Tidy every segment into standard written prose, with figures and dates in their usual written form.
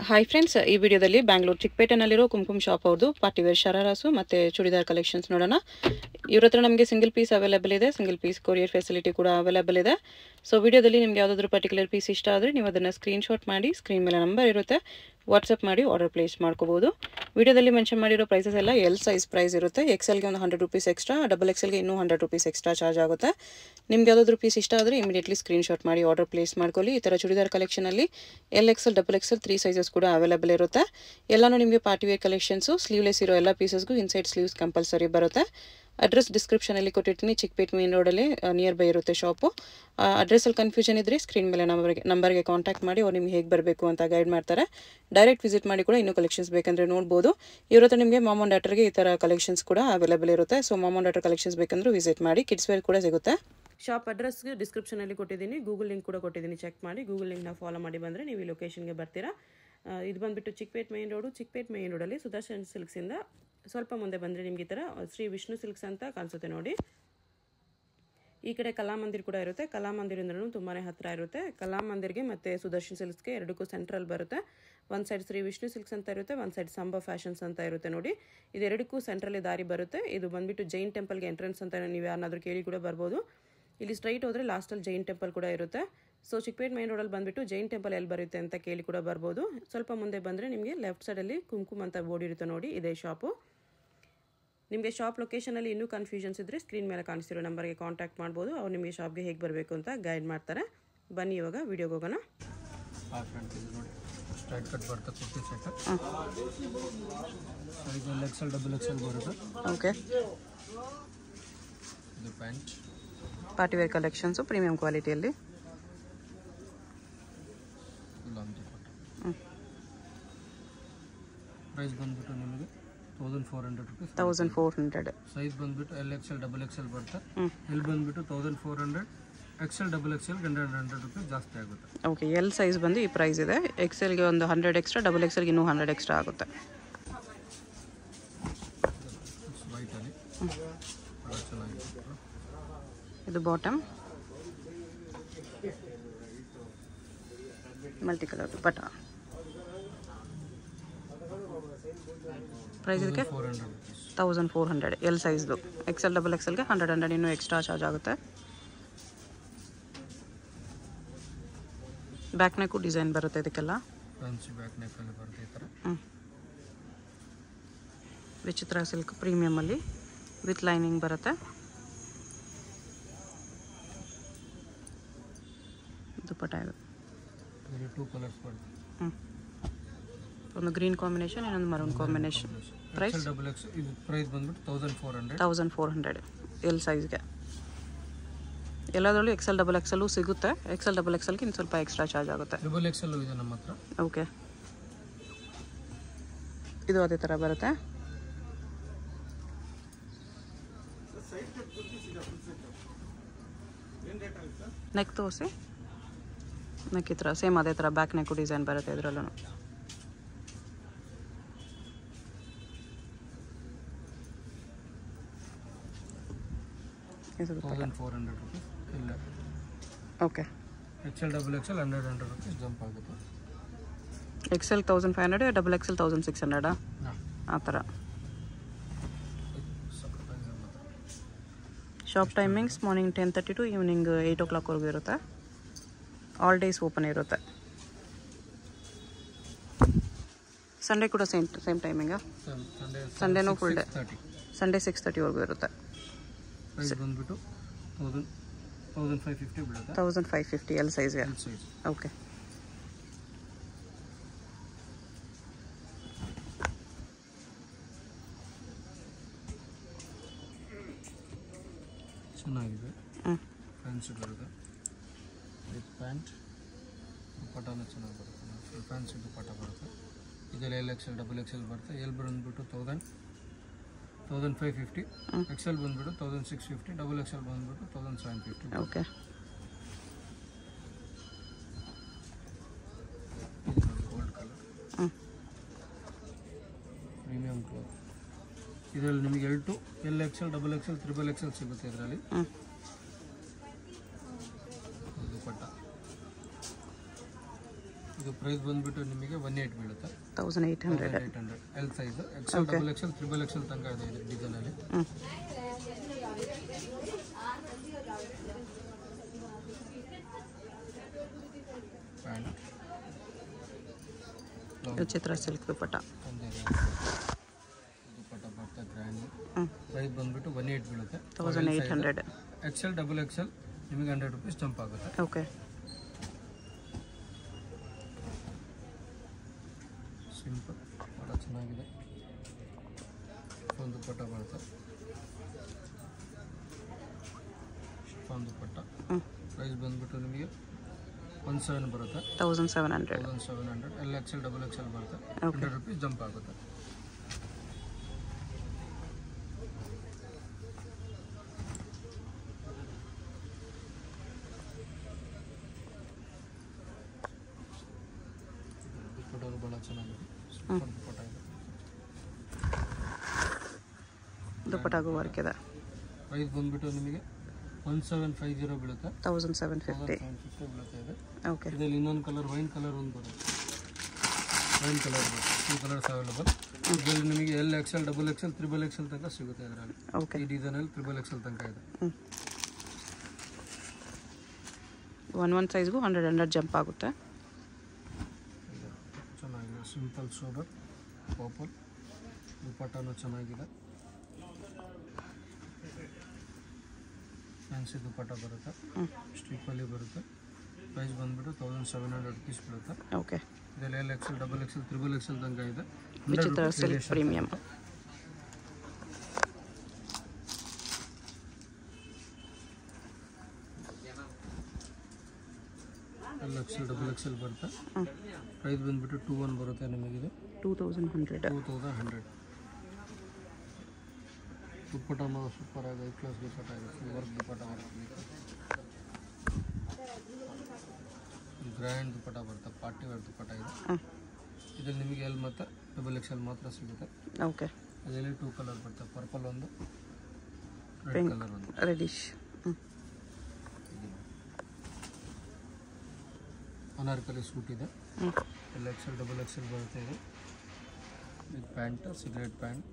Hi friends, ಈ ವಿಡಿಯೋದಲ್ಲಿ Bangalore ಚಿಕ್ಕಪೇಟೆನಲ್ಲಿರೋ Kumkum shop ಅವ್ರದ್ದು ಪಾರ್ಟಿ ವೇರ್ ಶರಾರಾಸು ಮತ್ತು ಚೂಡಿದಾರ್ ಕಲೆಕ್ಷನ್ಸ್ ನೋಡೋಣ. ಇವ್ರ ಹತ್ರ ನಮಗೆ ಸಿಂಗಲ್ ಪೀಸ್ ಅವೈಲೇಬಲ್ ಇದೆ, ಸಿಂಗಲ್ ಪೀಸ್ ಕೊರಿಯರ್ ಫೆಸಿಲಿಟಿ ಕೂಡ ಅವೈಲೇಬಲ್ ಇದೆ. ಸೊ ವಿಡಿಯೋದಲ್ಲಿ ನಿಮಗೆ ಯಾವುದಾದ್ರೂ ಪರ್ಟಿಕ್ಯುಲರ್ ಪೀಸ್ ಇಷ್ಟ ಆದರೆ ನೀವು ಅದನ್ನು ಸ್ಕ್ರೀನ್ಶಾಟ್ ಮಾಡಿ, ಸ್ಕ್ರೀನ್ ಮೇಲೆ ನಂಬರ್ ಇರುತ್ತೆ, ವಾಟ್ಸಪ್ ಮಾಡಿ ಆರ್ಡರ್ ಪ್ಲೇಸ್ ಮಾಡ್ಕೋಬೋದು. ವಿಡಿಯೋದಲ್ಲಿ ಮೆನ್ಷನ್ ಮಾಡಿರೋ ಪ್ರೈಸಸ್ ಎಲ್ಲ ಎಲ್ ಸೈಜ್ ಪ್ರೈಸ್ ಇರುತ್ತೆ. ಎಕ್ಸೆಲ್ಗೆ ಒಂದು 100 ರೂಪೀಸ್ ಎಕ್ಸ್ಟ್ರಾ, ಡಬಲ್ ಎಕ್ಸೆಲ್ಗೆ ಇನ್ನೂ 100 ರೂಪೀಸ್ ಎಕ್ಸ್ಟ್ರಾ ಚಾರ್ಜ್ ಆಗುತ್ತೆ. ನಿಮ್ಗೆ ಯಾವುದಾದ್ರೂ ಪೀಸ್ ಇಷ್ಟ ಆದರೆ ಇಮಿಡಿಯೇಟ್ಲಿ ಸ್ಕ್ರೀನ್ಶಾಟ್ ಮಾಡಿ ಆರ್ಡರ್ ಪ್ಲೇಸ್ ಮಾಡ್ಕೊಳ್ಳಿ. ಈ ಥರ ಚೂಡಿದಾರ್ ಕಲೆಕ್ಷನಲ್ಲಿ L XL, double XL 3 sizes ಕೂಡ ಅವೈಲೇಬಲ್ ಇರುತ್ತೆ. ಎಲ್ಲನೂ ನಿಮಗೆ ಪಾರ್ಟಿ ವೇರ್ ಕಲೆಕ್ಷನ್ಸು. ಸ್ಲೀವ್ಲೆಸ್ ಇರೋ ಎಲ್ಲ ಪೀಸಸ್ಗೂ ಇನ್ಸೈಡ್ ಸ್ಲೀವ್ಸ್ ಕಂಪಲ್ಸರಿ ಬರುತ್ತೆ. ಅಡ್ರೆಸ್ ಡಿಸ್ಕ್ರಿಪ್ಷನಲ್ಲಿ ಕೊಟ್ಟಿರ್ತೀನಿ. ಚಿಕ್ಕಪೇಟೆ ಮೇನ್ ರೋಡಲ್ಲಿ ನಿಯರ್ ಬೈ ಇರುತ್ತೆ ಶಾಪು. ಅಡ್ರೆಸ್ಸಲ್ಲಿ ಕನ್ಫ್ಯೂಷನ್ ಇದ್ದರೆ ಸ್ಕ್ರೀನ್ ಮೇಲೆ ನಂಬರ್ಗೆ ಕಾಂಟ್ಯಾಕ್ಟ್ ಮಾಡಿ ಅವ್ರು ನಿಮ್ಗೆ ಹೇಗೆ ಬರಬೇಕು ಅಂತ ಗೈಡ್ ಮಾಡ್ತಾರೆ. ಡೈರೆಕ್ಟ್ ವಿಸಿಟ್ ಮಾಡಿ ಕೂಡ ಇನ್ನೂ ಕಲೆಕ್ಷನ್ಸ್ ಬೇಕಂದರೆ ನೋಡ್ಬೋದು. ಇವ್ರ ಹತ್ರ ನಿಮಗೆ ಮಾಮ್ ಆ್ಯಂಡ್ ಡಾಟರ್ಗೆ ಈ ಥರ ಕಲೆಕ್ಷನ್ಸ್ ಕೂಡ ಅವೈಲೇಬಲ್ ಇರುತ್ತೆ. So ma'am and daughter collections ಬೇಕಂದ್ರೆ ವಿಸಿಟ್ ಮಾಡಿ. ಕಿಡ್ಸ್ ವೇರ್ ಕೂಡ ಸಿಗುತ್ತೆ. ಶಾಪ್ ಅಡ್ರೆಸ್ಗೆ ಡಿಸ್ಕ್ರಿಪ್ಷನಲ್ಲಿ ಕೊಟ್ಟಿದ್ದೀನಿ, ಗೂಗಲ್ ಲಿಂಕ್ ಕೂಡ ಕೊಟ್ಟಿದ್ದೀನಿ, ಚೆಕ್ ಮಾಡಿ. ಗೂಗಲ್ ಲಿಂಕ್ನ ಫಾಲೋ ಮಾಡಿ ಬಂದರೆ ನೀವು ಈ ಲೊಕೇಶನ್ಗೆ ಬರ್ತೀರಾ. ಇದು ಬಂದುಬಿಟ್ಟು Chickpet main road. Chickpet main ರೋಡಲ್ಲಿ ಸುದರ್ಶನ್ ಸಿಲ್ಕ್ಸಿಂದ ಸ್ವಲ್ಪ ಮುಂದೆ ಬಂದರೆ ನಿಮಗೆ ಈ ಥರ ಶ್ರೀ ವಿಷ್ಣು ಸಿಲ್ಕ್ಸ್ ಅಂತ ಕಾಣಿಸುತ್ತೆ ನೋಡಿ. ಈ ಕಡೆ ಕಲಾಮಂದಿರ್ ಕೂಡ ಇರುತ್ತೆ. ಕಲಾಮಂದಿರಿಂದಲೂ ತುಂಬಾ ಹತ್ತಿರ ಇರುತ್ತೆ. ಕಲಾಮಂದಿರ್ಗೆ ಮತ್ತು ಸುದರ್ಶನ್ ಸಿಲ್ಕ್ಸ್ಗೆ ಎರಡಕ್ಕೂ ಸೆಂಟ್ರಲ್ ಬರುತ್ತೆ. ಒಂದು ಸೈಡ್ ಶ್ರೀ ವಿಷ್ಣು ಸಿಲ್ಕ್ಸ್ ಅಂತ ಇರುತ್ತೆ, ಒಂದು ಸೈಡ್ ಸಂಭ ಫ್ಯಾಷನ್ಸ್ ಅಂತ ಇರುತ್ತೆ ನೋಡಿ. ಇದೆರಡಕ್ಕೂ ಸೆಂಟ್ರಲ್ಲಿ ದಾರಿ ಬರುತ್ತೆ. ಇದು ಬಂದುಬಿಟ್ಟು ಜೈನ್ ಟೆಂಪಲ್ಗೆ ಎಂಟ್ರೆನ್ಸ್ ಅಂತ ನೀವು ಯಾರನ್ನಾದ್ರೂ ಕೇಳಿ ಕೂಡ ಬರ್ಬೋದು. ಇಲ್ಲಿ ಸ್ಟ್ರೈಟ್ ಹೋದರೆ ಲಾಸ್ಟಲ್ಲಿ ಜೈನ್ ಟೆಂಪಲ್ ಕೂಡ ಇರುತ್ತೆ. ಸೊ ಚಿಕ್ಕಪೇಟೆ ಮೇನ್ ರೋಡಲ್ಲಿ ಬಂದುಬಿಟ್ಟು ಜೈನ್ ಟೆಂಪಲ್ ಎಲ್ಲಿ ಬರುತ್ತೆ ಅಂತ ಕೇಳಿ ಕೂಡ ಬರ್ಬೋದು. ಸ್ವಲ್ಪ ಮುಂದೆ ಬಂದರೆ ನಿಮಗೆ ಲೆಫ್ಟ್ ಸೈಡಲ್ಲಿ ಕುಂಕುಮ್ ಅಂತ ಬೋರ್ಡ್ ಇರುತ್ತೆ ನೋಡಿ, ಇದೇ ಶಾಪು. ನಿಮಗೆ ಶಾಪ್ ಲೊಕೇಶನಲ್ಲಿ ಇನ್ನೂ ಕನ್ಫ್ಯೂಷನ್ಸ್ ಇದ್ದರೆ ಸ್ಕ್ರೀನ್ ಮೇಲೆ ಕಾಣಿಸ್ತಿರೋ ನಂಬರ್ಗೆ ಕಾಂಟ್ಯಾಕ್ಟ್ ಮಾಡ್ಬೋದು. ಅವ್ರು ನಿಮಗೆ ಶಾಪ್ಗೆ ಹೇಗೆ ಬರಬೇಕು ಅಂತ ಗೈಡ್ ಮಾಡ್ತಾರೆ. ಬನ್ನಿ ಇವಾಗ ವಿಡಿಯೋಗೆ ಹೋಗೋಣ. ಸ್ಟ್ರೈಟ್ ಕಟ್ ಬರುತ್ತೆ, ಕುರ್ತಿ ಸೆಟ್. ಇದು ಎಕ್ಸೆಲ್, ಡಬಲ್ ಎಕ್ಸೆಲ್ ಬರುತ್ತೆ. ಓಕೆ, ಇದು pant. Party wear collections premium ಕ್ವಾಲಿಟಿಯಲ್ಲಿ. ಪ್ರೈಸ್ ಬಂದ್ಬಿಟ್ಟು ನಿಮಗೆ 1400 ರೂಪೀಸ್. 1400. ಸೈಜ್ ಬಂದ್ಬಿಟ್ಟು ಎಲ್ ಎಕ್ಸೆಲ್, ಡಬಲ್ ಎಕ್ಸೆಲ್ ಬರುತ್ತೆ. ಎಲ್ ಬಂದ್ಬಿಟ್ಟು 1400, ಎಕ್ಸೆಲ್, ಡಬಲ್ ಎಕ್ಸೆಲ್ 100 ರೂಪೀಸ್ ಜಾಸ್ತಿ ಆಗುತ್ತೆ. ಓಕೆ, ಎಲ್ ಸೈಜ್ ಬಂದು ಈ ಪ್ರೈಸ್ ಇದೆ. ಎಕ್ಸೆಲ್ಗೆ ಒಂದು 100 ಎಕ್ಸ್ಟ್ರಾ, ಡಬಲ್ ಎಕ್ಸೆಲ್ಗೆ ಇನ್ನೂ 100 ಎಕ್ಸ್ಟ್ರಾ ಆಗುತ್ತೆ. ವೈಟಲ್ಲಿ ಚೆನ್ನಾಗಿದೆ. ಇದು ಬಾಟಮ್, ಮಲ್ಟಿ ಕಲರ್ ಬಟ. ಪ್ರೈಸ್ ಇದಕ್ಕೆ 1400 ಎಲ್ ಸೈಜ್ದು. ಎಕ್ಸೆಲ್, ಡಬಲ್ ಎಕ್ಸೆಲ್ಗೆ 100 ಇನ್ನೂ ಎಕ್ಸ್ಟ್ರಾ ಚಾರ್ಜ್ ಆಗುತ್ತೆ. ಬ್ಯಾಕ್ ನೆಕ್ಕು ಡಿಸೈನ್ ಬರುತ್ತೆ ಇದಕ್ಕೆಲ್ಲ. ಫ್ಯಾನ್ಸಿ ಬ್ಯಾಕ್ ನೆಕ್ಕಲ್ಲಿ ಬರುತ್ತೆ ಈ ಥರ. ವಿಚಿತ್ರ ಸಿಲ್ಕ್ ಪ್ರೀಮಿಯಮಲ್ಲಿ ವಿತ್ ಲೈನಿಂಗ್ ಬರುತ್ತೆ. ದುಪ್ಪಟ್ಟ ಇದು. 2 ಕಲರ್ಸ್ ಬರುತ್ತೆ. ಒಂದು ಗ್ರೀನ್ ಕಾಂಬಿನೇಷನ್, ಇನ್ನೊಂದು maroon combination. Price double XL. ಇದು ಪ್ರೈಸ್ ಬಂದ್ಬಿಟ್ಟು 1400 ಎಲ್ ಸೈಜ್ಗೆ. ಎಲ್ಲದರಲ್ಲೂ ಎಕ್ಸೆಲ್, ಡಬಲ್ ಎಕ್ಸೆಲ್ಲು ಸಿಗುತ್ತೆ. ಎಕ್ಸೆಲ್, ಡಬಲ್ ಎಕ್ಸೆಲ್ಗೆ ಇನ್ನು ಸ್ವಲ್ಪ ಎಕ್ಸ್ಟ್ರಾ ಚಾರ್ಜ್ ಆಗುತ್ತೆ. ಡಬಲ್ ಎಕ್ಸೆಲ್ ಇದೆ ನಮ್ಮ ಹತ್ರ. ಓಕೆ, ಇದು ಅದೇ ಥರ ಬರುತ್ತೆ. ನೆಕ್ ತೋರಿಸಿ. ನೆಕ್ ಈ ಥರ ಸೇಮ್ ಅದೇ ಥರ ಬ್ಯಾಕ್ ನೆಕ್ಕು ಡಿಸೈನ್ ಬರುತ್ತೆ ಇದರಲ್ಲೂ. Okay, XL, double XL 100 rupees jump ಆಗುತ್ತೆ. ಎಕ್ಸೆಲ್ 1500, ಡಬಲ್ ಎಕ್ಸೆಲ್ 1600 ಆ ಥರ. Shop timings morning 10:30 to evening 8 o'clockವರೆಗೂ ಇರುತ್ತೆ. ಆಲ್ ಡೇಸ್ ಓಪನ್ ಇರುತ್ತೆ. ಸಂಡೇ ಕೂಡ ಸೇಮ್ ಟೈಮಿಂಗಾ? ಸಂಡೇನೂ ಫುಲ್ ಡೇ. ಸಂಡೇ 6:30ವರೆಗೂ ಇರುತ್ತೆ. ಪ್ರೈಸ್ ಬಂದ್ಬಿಟ್ಟು 1550 ಬೀಳುತ್ತೆ. 1550 ಎಲ್ ಸೈಜ್ಗೆ. ಓಕೆ, ಚೆನ್ನಾಗಿದೆ. ಫ್ಯಾನ್ಸಿ ಬರುತ್ತೆ. ವಿತ್ ಪ್ಯಾಂಟ್, ದುಪ್ಪಟ್ಟನೂ ಚೆನ್ನಾಗಿ ಬರುತ್ತೆ. ಫ್ಯಾನ್ಸಿ ದುಪ್ಪಟ್ಟ ಬರುತ್ತೆ. ಇದರಲ್ಲಿ ಎಲ್ ಎಕ್ಸೆಲ್, ಡಬಲ್ ಎಕ್ಸೆಲ್ ಬರುತ್ತೆ. ಎಲ್ ಬಂದ್ಬಿಟ್ಟು 1550, ಎಕ್ಸೆಲ್ ಬಂದ್ಬಿಟ್ಟು 1650, ಡಬಲ್ ಎಕ್ಸೆಲ್ ಬಂದ್ಬಿಟ್ಟು 1750. Okay, gold colour premium cloth. ಇದರಲ್ಲಿ ನಿಮಗೆ L XL, double XL, triple Excel ಸಿಗುತ್ತೆ ಇದರಲ್ಲಿ. ದುಪ್ಪಟ್ಟ, ಇದು ಪ್ರೈಸ್ ಬಂದ್ಬಿಟ್ಟು ನಿಮಗೆ 18 ಬೀಳುತ್ತೆ. 1800. 1800 L size, XL, double XL, triple XL ತನಕ ಇದೆ ಇದು ಡಿಸೈನಲ್ಲಿ. ಪ್ಯಾಂಟ್ ಚಿತ್ರ ಸಿಲ್ಕ್ ದುಪಟ್ಟ. ದುಪಟ್ಟ ಬರ್ತಾ ಗ್ರ್ಯಾಂಡ್. ಪ್ರೈಸ್ ಬಂದ್ಬಿಟ್ಟು 18 ಬೀಳುತ್ತೆ. 1800. ಎಕ್ಸೆಲ್, ಡಬಲ್ ಎಕ್ಸೆಲ್ ನಿಮಗೆ 100 ರೂಪೀಸ್ ಜಂಪ್ ಆಗುತ್ತೆ. ಓಕೆ. ಸಿಂಪಲ್, ಭಾಳ ಚೆನ್ನಾಗಿದೆ. ಒಂದು ದುಪಟ್ಟ ಬರುತ್ತೆ. ಒಂದು ದುಪಟ್ಟ ಪ್ರೈಸ್ ಬಂದ್ಬಿಟ್ಟು ನಿಮಗೆ 17 ಬರುತ್ತೆ. 1700. ಎಲ್ ಎಕ್ಸೆಲ್, ಡಬಲ್ ಎಕ್ಸೆಲ್ ಬರುತ್ತೆ. 100 ರೂಪೀಸ್ ಜಂಪ್ ಆಗುತ್ತೆ. ದುಪಟ್ಟ ಭಾಳ ಚೆನ್ನಾಗಿದೆ. ಸೂಪರ್ ದುಪಟ್ಟ ಇದೆ. ದುಪಟ್ಟಾಗೂ ವರ್ಕ್ ಇದೆ. ಪ್ರೈಸ್ ಬಂದ್ಬಿಟ್ಟು ನಿಮಗೆ 1750 ಬೀಳುತ್ತೆ. 1750 ಬೀಳುತ್ತೆ ಇದೆ. ಓಕೆ. ಇದರಲ್ಲಿ ಇನ್ನೊಂದು ಕಲರ್, ವೈನ್ ಕಲರ್ ಒಂದು ಬರುತ್ತೆ. ವೈನ್ ಕಲರ್ ಬರುತ್ತೆ. 2 ಕಲರ್ಸ್ ಅವೈಲೇಬಲ್. ಇದರಲ್ಲಿ ನಿಮಗೆ L XL, double XL, triple XL ತನಕ ಸಿಗುತ್ತೆ ಇದರಲ್ಲಿ. ಓಕೆ. ಈ ಡಿಸೈನಲ್ಲಿ ತ್ರಿಬಲ್ ಎಕ್ಸೆಲ್ ತನಕ ಇದೆ. ಒಂದು ಸೈಜ್ಗೂ 100 ಜಂಪ್ ಆಗುತ್ತೆ. ಚೆನ್ನಾಗಿದೆ. Simple sober purple. ದುಪಟ್ಟನೂ ಚೆನ್ನಾಗಿದೆ. ಫ್ಯಾನ್ಸಿ ದುಪಟ್ಟ ಬರುತ್ತೆ. ಸ್ಟ್ರಿಪ್ಪಲ್ಲಿ ಬರುತ್ತೆ. ಪ್ರೈಸ್ ಬಂದ್ಬಿಟ್ಟು 1700 ರೂಪೀಸ್ ಬೀಳುತ್ತೆ. ಓಕೆ. ಇದರಲ್ಲಿ L XL, double XL, triple XL ತನಕ ಇದೆ. ವಿಚಿತ್ರ silk premium. L XL, double XL ಬರುತ್ತೆ. ಪ್ರೈಸ್ ಬಂದ್ಬಿಟ್ಟು 21 ಬರುತ್ತೆ ನಿಮಗಿದೆ. 2100. ದುಪ್ಪಟ್ಟನೂ ಸೂಪರ್ ಆಗಿ ಹೈ ಕ್ಲಾಸ್ ದುಪ್ಪಟ್ಟ ಇದೆ. ಫುಲ್ ವರ್ಕ್ ದುಪ್ಪಟ್ಟ ಬರುತ್ತೆ. ಗ್ರ್ಯಾಂಡ್ ದುಪ್ಪಟ್ಟ ಬರುತ್ತೆ. ಪಾರ್ಟಿ ವೇರ್ ದುಪ್ಪಟ್ಟ ಇದೆ. ಇದರಲ್ಲಿ ನಿಮಗೆ ಎಲ್ ಮತ್ತು ಡಬಲ್ ಎಕ್ಸೆಲ್ ಮಾತ್ರ ಸಿಗುತ್ತೆ. ಓಕೆ. ಅದರಲ್ಲಿ 2 ಕಲರ್ ಬರುತ್ತೆ. ಪರ್ಪಲ್ ಒಂದು, ರೆಡ್ ಕಲರ್ ಒಂದು. ರೆಡಿಶ್. ಅನಾರ್ಕಲಿ ಸೂಟ್ ಇದೆ. ಎಲ್ ಎಕ್ಸೆಲ್, ಡಬಲ್ ಎಕ್ಸೆಲ್ ಬರುತ್ತೆ ಇದು. ಇದು pant, cigarette pant.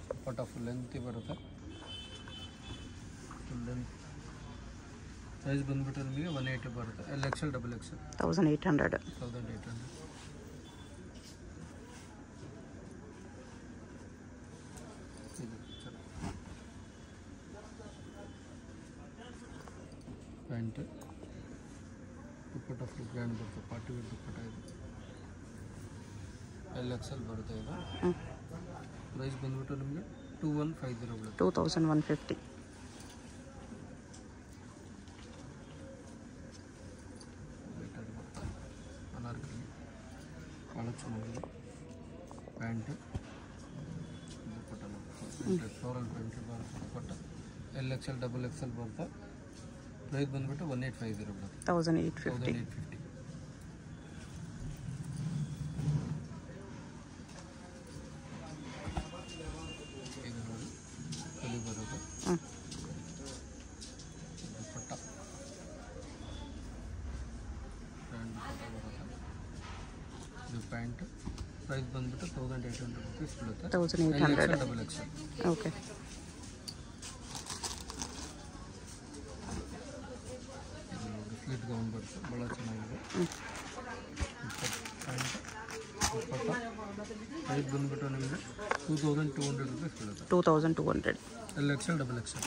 Dupatta full lengthy ಬರುತ್ತೆ. Full length. ಪ್ರೈಸ್ ಬಂದ್ಬಿಟ್ಟು ನಿಮಗೆ 180 ಬರುತ್ತೆ. L XL, double XL 1800. 1800. Pant dupatta full grand ಬರುತ್ತೆ. ಪಾರ್ಟಿ ವೇರ್ ದುಪ್ಪಟ್ಟ ಇದು. ಎಲ್ ಎಕ್ಸೆಲ್ ಬರುತ್ತೆ ಇದು. ಪ್ರೈಸ್ ಬಂದ್ಬಿಟ್ಟು ನಿಮಗೆ 2150 ಬರುತ್ತೆ. 2150. ಅನಾರ್ಕಲಿ ಭಾಳ ಚೆನ್ನಾಗಿದೆ. ಪ್ಯಾಂಟ್ ದುಪ್ಪಟ್ಟ ಫ್ಲೋರಲ್ ಪ್ರಿಂಟ್ ಬರುತ್ತೆ. ದುಪ್ಪಟ್ಟ ಎಲ್ ಎಕ್ಸೆಲ್, ಡಬಲ್ ಎಕ್ಸೆಲ್ ಬರುತ್ತೆ. ಪ್ರೈಸ್ ಬಂದ್ಬಿಟ್ಟು 1850 ಬರುತ್ತೆ. 1850. ಇದು ನೋಡಿ ಕಲಿ ಬರುತ್ತೆ. ದುಪ್ಪಟ್ಟ ಗ್ರ್ಯಾಂಡ್ ದುಪ್ಪಟ್ಟ ಬರುತ್ತೆ. ಇದು ಪ್ಯಾಂಟ್. ಪ್ರೈಸ್ ಬಂದ್ಬಿಟ್ಟು 1800 ರೂಪೀಸ್ ಬೀಳುತ್ತೆ. 1800. Double XL. Okay. Slit gown ಬರುತ್ತೆ. ಭಾಳ ಚೆನ್ನಾಗಿದೆ. ಪ್ಯಾಂಟ್ ದುಪ್ಪಟ್ಟ. ಪ್ರೈಸ್ ಬಂದ್ಬಿಟ್ಟು ನಿಮಗೆ 2200 ರೂಪೀಸ್ ಬೀಳುತ್ತೆ. 2200. L XL, double XL.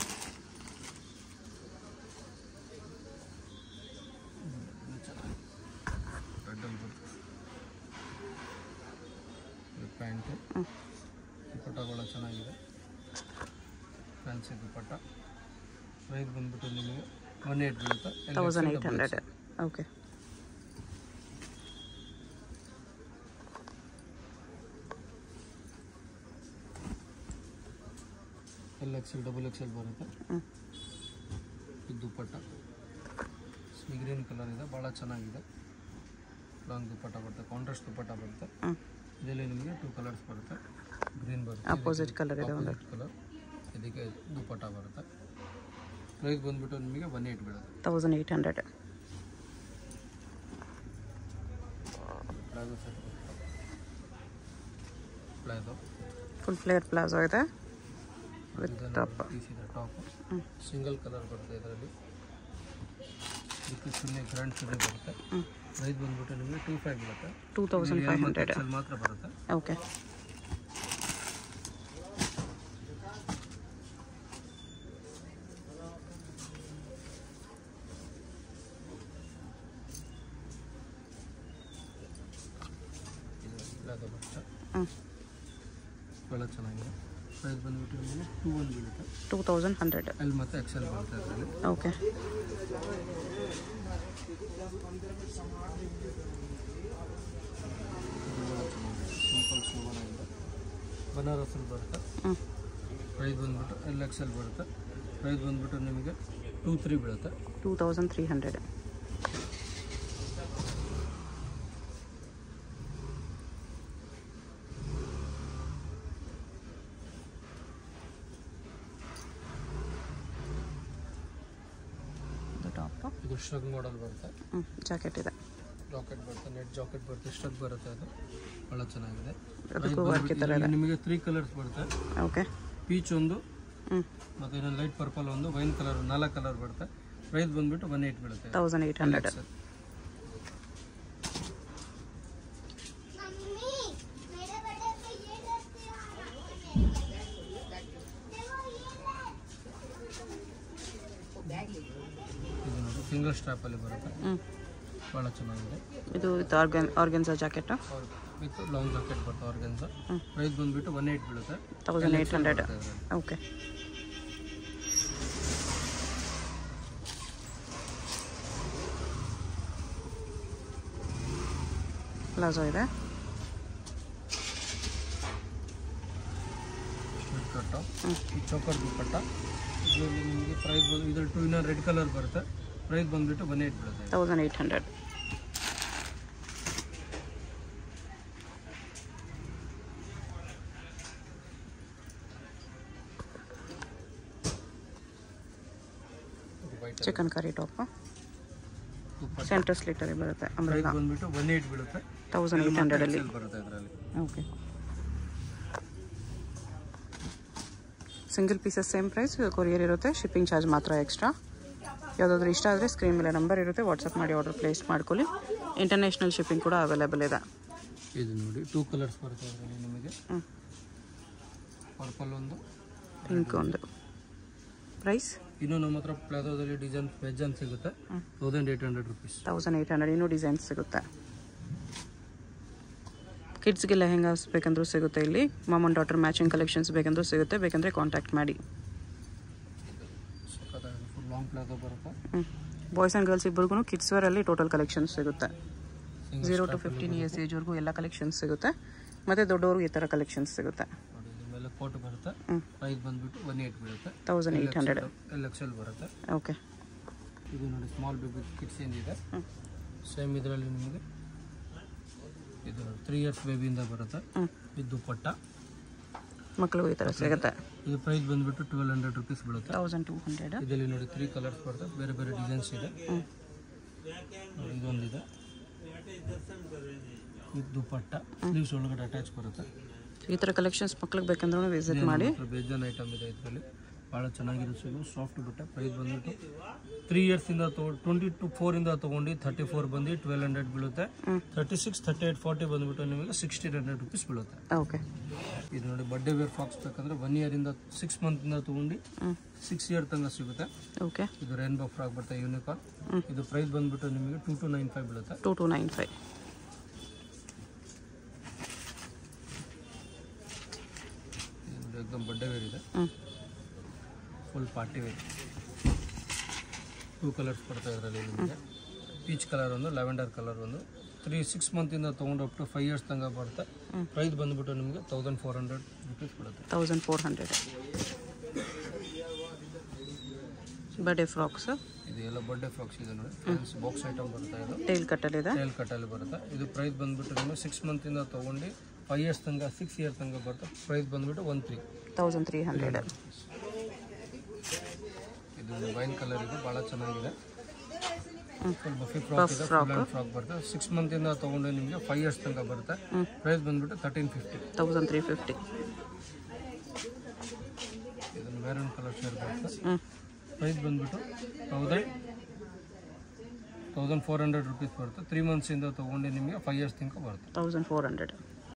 ರೆಡ್ಡಲ್ಲಿ ಬರುತ್ತೆ. ಇದು ಪ್ಯಾಂಟು. ದುಪ್ಪಟ್ಟ ಭಾಳ ಚೆನ್ನಾಗಿದೆ. ಫ್ಯಾನ್ಸಿ ದುಪ್ಪಟ್ಟ. ಪ್ರೈಸ್ ಬಂದ್ಬಿಟ್ಟು ನಿಮಗೆ 18 ಬೀಳುತ್ತೆ. 1800. Okay. L XL, double XL ಬರುತ್ತೆ. ಇದು ದುಪ್ಪಟ್ಟ ಸ್ಮಿ ಗ್ರೀನ್ ಕಲರ್ ಇದೆ. ಭಾಳ ಚೆನ್ನಾಗಿದೆ. ಲಾಂಗ್ ದುಪ್ಪಟ್ಟ ಬರುತ್ತೆ. ಕಾಂಟ್ರಾಸ್ಟ್ ದುಪ್ಪಟ್ಟ ಬರುತ್ತೆ. ಇದರಲ್ಲಿ ನಿಮಗೆ 2 ಕಲರ್ಸ್ ಬರುತ್ತೆ. ಗ್ರೀನ್ ಬರುತ್ತೆ. ಅಪೋಸಿಟ್ ಕಲರ್ ಇದೆ. ಒಂದು ಕಲರ್. ಇದಕ್ಕೆ ದುಪ್ಪಟ್ಟ ಬರುತ್ತೆ. ಪ್ರೈಸ್ ಬಂದ್ಬಿಟ್ಟು ನಿಮಗೆ 18 ಬೀಳುತ್ತೆ. 1800. ಪ್ಲಾಜೋ ಸೆಟ್ ಬರುತ್ತೆ. ಪ್ಲಾಜೋ ಫುಲ್ ಫ್ಲೇರ್ ಪ್ಲಾಜೋ ಇದೆ ವಿತ್ ಟಾಪ್. ಪೀಸ್ ಇದೆ ಟಾಪ್. ಸಿಂಗಲ್ ಕಲರ್ ಬರುತ್ತೆ ಇದರಲ್ಲಿ. ಇದಕ್ಕೆ ಚುನ್ನಿ ಗ್ರ್ಯಾಂಡ್ ಚುನ್ನಿ ಬರುತ್ತೆ. ಪ್ರೈಸ್ ಬಂದ್ಬಿಟ್ಟು ನಿಮಗೆ 2500 ಬರುತ್ತೆ. 2500 ಮಾತ್ರ ಬರುತ್ತೆ. ಓಕೆ. ಪ್ಲಾಜೋ ಬರುತ್ತೆ. ಭಾಳ ಚೆನ್ನಾಗಿದೆ. ಪ್ರೈಸ್ ಬಂದ್ಬಿಟ್ಟು ನಿಮಗೆ 2100 ಬೀಳುತ್ತೆ. 2100 ಎಲ್ ಮತ್ತು ಎಕ್ಸೆಲ್ ಬರುತ್ತೆ ಇದರಲ್ಲಿ. ಓಕೆ. ಸಿಂಪಲ್ ಸೋವರ್ ಇದೆ. ಬನಾರಸಲ್ಲಿ ಬರುತ್ತೆ. ಪ್ರೈಸ್ ಬಂದ್ಬಿಟ್ಟು ಎಲ್ ಎಕ್ಸೆಲ್ ಬರುತ್ತೆ. ಪ್ರೈಸ್ ಬಂದ್ಬಿಟ್ಟು ನಿಮಗೆ 2300 ಬೀಳುತ್ತೆ. 2300. ಇದು ಶ್ರಗ್ ಮಾಡೆಲ್ ಬರುತ್ತೆ. ಜಾಕೆಟ್ ಇದೆ. ಜಾಕೆಟ್ ಬರುತ್ತೆ. ನೆಟ್ ಜಾಕೆಟ್ ಬರುತ್ತೆ. ಶ್ರಗ್ ಬರುತ್ತೆ. ಅದು ಭಾಳ ಚೆನ್ನಾಗಿದೆ. ನಿಮಗೆ 3 ಕಲರ್ಸ್ ಬರುತ್ತೆ. ಓಕೆ. ಪೀಚ್ ಒಂದು ಮತ್ತು ಇನ್ನೊಂದು ಲೈಟ್ ಪರ್ಪಲ್ ಒಂದು, ವೈನ್ ಕಲರ್ 4 ಕಲರ್ ಬರುತ್ತೆ. ಪ್ರೈಸ್ ಬಂದ್ಬಿಟ್ಟು 1800 ಬೀಳುತ್ತೆ. 1800. ಇದು ನೋಡಿ ಸಿಂಗಲ್ ಸ್ಟ್ರಾಪಲ್ಲಿ ಬರುತ್ತೆ. ಭಾಳ ಚೆನ್ನಾಗಿದೆ. ಇದು with organza jacket with long jacket ಬರುತ್ತೆ ಆರ್ಗೆನ್ಸಾ. ಪ್ರೈಸ್ ಬಂದ್ಬಿಟ್ಟು 1800 ಬೀಳುತ್ತೆ. 1800. ಓಕೆ. ಪ್ಲಾಜೋ ಇದೆ. ಕಟ್ಟು ಈ ಚೋಕರ್ ದುಪ್ಪಟ್ಟ. ಇದರಲ್ಲಿ ನಿಮಗೆ ಪ್ರೈಸ್ ಬಂದು ಇದರಲ್ಲಿ 2 ಇನ್ನರ್ ರೆಡ್ ಕಲರ್ ಬರುತ್ತೆ. ಪ್ರೈಸ್ ಬಂದ್ಬಿಟ್ಟು 1800 ಬೀಳುತ್ತೆ. 1800. ಚಿಕನ್ ಕರಿ ಟಾಪ್ ಸೆಂಟರ್ ಸ್ಲಿಟಲ್ಲಿ ಬರುತ್ತೆ. ಪ್ರೈಸ್ ಬಂದ್ಬಿಟ್ಟು 1800 ಬೀಳುತ್ತೆ. 1800 ಅಲ್ಲಿ ಬರುತ್ತೆ ಇದರಲ್ಲಿ. Okay. Single pieces same price. Courier ಇರುತ್ತೆ. ಶಿಪ್ಪಿಂಗ್ ಚಾರ್ಜ್ ಮಾತ್ರ ಎಕ್ಸ್ಟ್ರಾ. ಯಾವುದಾದ್ರೂ ಇಷ್ಟ ಆದರೆ ಸ್ಕ್ರೀನ್ ಮೇಲೆ ನಂಬರ್ ಇರುತ್ತೆ, ವಾಟ್ಸಪ್ ಮಾಡಿ ಆರ್ಡರ್ ಪ್ಲೇಸ್ ಮಾಡ್ಕೊಳ್ಳಿ. ಇಂಟರ್ನ್ಯಾಷನಲ್ ಶಿಪ್ಪಿಂಗ್ ಕೂಡ ಅವೈಲೇಬಲ್ ಇದೆ. ಇದು ನೋಡಿ 2 ಕಲರ್ಸ್ ಬರುತ್ತೆ ಇದರಲ್ಲಿ ನಿಮಗೆ. ಪರ್ಪಲ್ ಒಂದು, ಪಿಂಕ್ ಒಂದು. ಪ್ರೈಸ್ ಇನ್ನೂ ನಮ್ಮ ಹತ್ರ ಪ್ಲಾಜೋದಲ್ಲಿ ಡಿಸೈನ್ ವೆಜ್ಜನ್ ಸಿಗುತ್ತೆ. 1800 ರುಪೀಸ್. 1800. ಇನ್ನೂ ಡಿಸೈನ್ಸ್ ಸಿಗುತ್ತೆ. ಕಿಡ್ಸ್ಗೆ ಲೆಹೆಂಗಾಸ್ ಬೇಕಂದ್ರೂ ಸಿಗುತ್ತೆ ಇಲ್ಲಿ. Mom and daughter matching collections ಬೇಕಂದ್ರೂ ಸಿಗುತ್ತೆ. ಬೇಕಂದರೆ ಕಾಂಟ್ಯಾಕ್ಟ್ ಮಾಡಿ. ಫುಲ್ ಲಾಂಗ್ ಪ್ಲಾಜೋ ಬರುತ್ತೆ. ಬಾಯ್ಸ್ ಆ್ಯಂಡ್ ಗರ್ಲ್ಸ್ ಇಬ್ಬರಿಗೂ ಕಿಡ್ಸ್ ವೇರಲ್ಲಿ ಟೋಟಲ್ ಕಲೆಕ್ಷನ್ಸ್ ಸಿಗುತ್ತೆ. 0 to 15 ಇಯರ್ಸ್ ಏಜ್ವರೆಗೂ ಎಲ್ಲ ಕಲೆಕ್ಷನ್ಸ್ ಸಿಗುತ್ತೆ. ಮತ್ತು ದೊಡ್ಡವ್ರಿಗೆ ಈ ಥರ ಕಲೆಕ್ಷನ್ಸ್ ಸಿಗುತ್ತೆ. ಮೇಲೆ ಕೋಟ್ ಬರುತ್ತೆ. ಪ್ರೈಸ್ ಬಂದ್ಬಿಟ್ಟು 1800 ಬೀಳುತ್ತೆ. 1800. ಎಲ್ ಎಕ್ಸೆಲ್ ಬರುತ್ತೆ. ಓಕೆ. ಇದು ನೋಡಿ ಸ್ಮಾಲ್ ಬೇಬಿ ಕಿಡ್ಸ್ ಏನಿದೆ ಸೇಮ್ ಇದರಲ್ಲಿ ನಿಮಗೆ ಇದು 3 ಇಯರ್ಸ್ ಬೇಬಿಯಿಂದ ಬರುತ್ತೆ. ಇದು ದುಪ್ಪಟ್ಟ ಮಕ್ಕಳು ಈ ಥರ ಸಿಗುತ್ತೆ. ಇದು ಪ್ರೈಸ್ ಬಂದ್ಬಿಟ್ಟು 1200 ರುಪೀಸ್ ಬೀಳುತ್ತೆ. 1200. ಇದರಲ್ಲಿ ನೋಡಿ 3 ಕಲರ್ಸ್ ಬರುತ್ತೆ. ಬೇರೆ ಬೇರೆ ಡಿಸೈನ್ಸ್ ಇದೆ. ಇದೊಂದಿದೆ. ಇದು ದುಪ್ಪಟ್ಟ ಸ್ಲೀವ್ಸ್ ಒಳಗಡೆ ಅಟ್ಯಾಚ್ ಬರುತ್ತೆ. ಈ ಥರ ಕಲೆಕ್ಷನ್ಸ್ ಮಕ್ಳಿಗೆ ಬೇಕಂದ್ರೂ ವಿಸಿಟ್ ಮಾಡಿ. ಬೇಜಾನ್ ಐಟಮ್ ಇದೆ ಇದರಲ್ಲಿ. ಭಾಳ ಚೆನ್ನಾಗಿರುತ್ತೆ. ಸಾಫ್ಟ್ ಬಟ್ಟೆ. ಪ್ರೈಸ್ ಬಂದ್ಬಿಟ್ಟು 3 ಇಯರ್ಸಿಂದ 24 ಇಂದ ತೊಗೊಂಡು 34 ಬಂದು 1200 ಬೀಳುತ್ತೆ. 36, 38, 40 ಬಂದ್ಬಿಟ್ಟು ನಿಮಗೆ 1600 ರುಪೀಸ್ ಬೀಳುತ್ತೆ. ಓಕೆ. ಇದು ನೋಡಿ ಬರ್ಡೇ ವೇರ್ ಫ್ರಾಕ್ಸ್ ಬೇಕಂದ್ರೆ 1 ಇಯರಿಂದ 6 ಮಂತಿಂದ ತೊಗೊಂಡು 6 ಇಯರ್ ತನಕ ಸಿಗುತ್ತೆ. ಓಕೆ. ಇದು ರೇನ್ಬೋ ಫ್ರಾಕ್ ಬರುತ್ತೆ ಯೂನಿಕಾರ್ನ್. ಇದು ಪ್ರೈಸ್ ಬಂದ್ಬಿಟ್ಟು ನಿಮಗೆ 2295 ಬೀಳುತ್ತೆ. 2295. एकदम बर्थडे वेर ಇದೆ. Full party wear. 2 ಕಲರ್ಸ್ ಬರುತ್ತೆ ಇದರಲ್ಲಿ ನಿಮಗೆ. ಪೀಚ್ ಕಲರ್ ಒಂದು, ಲ್ಯಾವೆಂಡರ್ ಕಲರ್ ಒಂದು. 6 ಮಂತಿಂದ ತೊಗೊಂಡು ಅಪ್ ಟು 5 ಇಯರ್ಸ್ ತನಕ ಬರುತ್ತೆ. ಪ್ರೈಸ್ ಬಂದ್ಬಿಟ್ಟು ನಿಮಗೆ 1400 ರುಪೀಸ್ ಬರುತ್ತೆ. 1400. Birthday frocks. ಇದು ಎಲ್ಲ ಬರ್ಡೇ ಫ್ರಾಕ್ಸ್ ಇದೆ ನೋಡಿ. ಫ್ರೆಂಡ್ಸ್ ಬಾಕ್ಸ್ ಐಟಮ್ ಬರುತ್ತೆ. ಇದು ಟೈಲ್ ಕಟ್ಟಲ್ಲಿದೆ. ಟೈಲ್ ಕಟ್ಟಲ್ಲಿ ಬರುತ್ತೆ. ಇದು ಪ್ರೈಸ್ ಬಂದ್ಬಿಟ್ಟು ನಿಮಗೆ 6 ಮಂತಿಂದ ತೊಗೊಂಡು 5 ಇಯರ್ಸ್ ತನಕ 6 ಇಯರ್ ತನಕ ಬರುತ್ತೆ. ಪ್ರೈಸ್ ಬಂದ್ಬಿಟ್ಟು 1300. ಇದು ವೈನ್ ಕಲರ್ ಇದೆ. ಭಾಳ ಚೆನ್ನಾಗಿದೆ. ಫುಲ್ ಬಫಿ ಫ್ರಾಕ್ ಇದೆ, ಫುಲ್ ಹ್ಯಾಂಡ್ ಫ್ರಾಕ್ ಬರುತ್ತೆ. 6 ಮಂತಿಂದ ತೊಗೊಂಡು ನಿಮಗೆ 5 ಇಯರ್ಸ್ ತನಕ ಬರುತ್ತೆ. ಪ್ರೈಸ್ ಬಂದ್ಬಿಟ್ಟು 1350. ಇದನ್ನು ಮೆರೂನ್ ಕಲರ್ ಶೇರ್ ಬರುತ್ತೆ. ಪ್ರೈಸ್ ಬಂದ್ಬಿಟ್ಟು 1400 ರುಪೀಸ್ ಬರುತ್ತೆ. 3 ಮಂತ್ಸಿಂದ ತೊಗೊಂಡು ನಿಮಗೆ 5 ಇಯರ್ಸ್ ತನಕ ಬರುತ್ತೆ. 1400.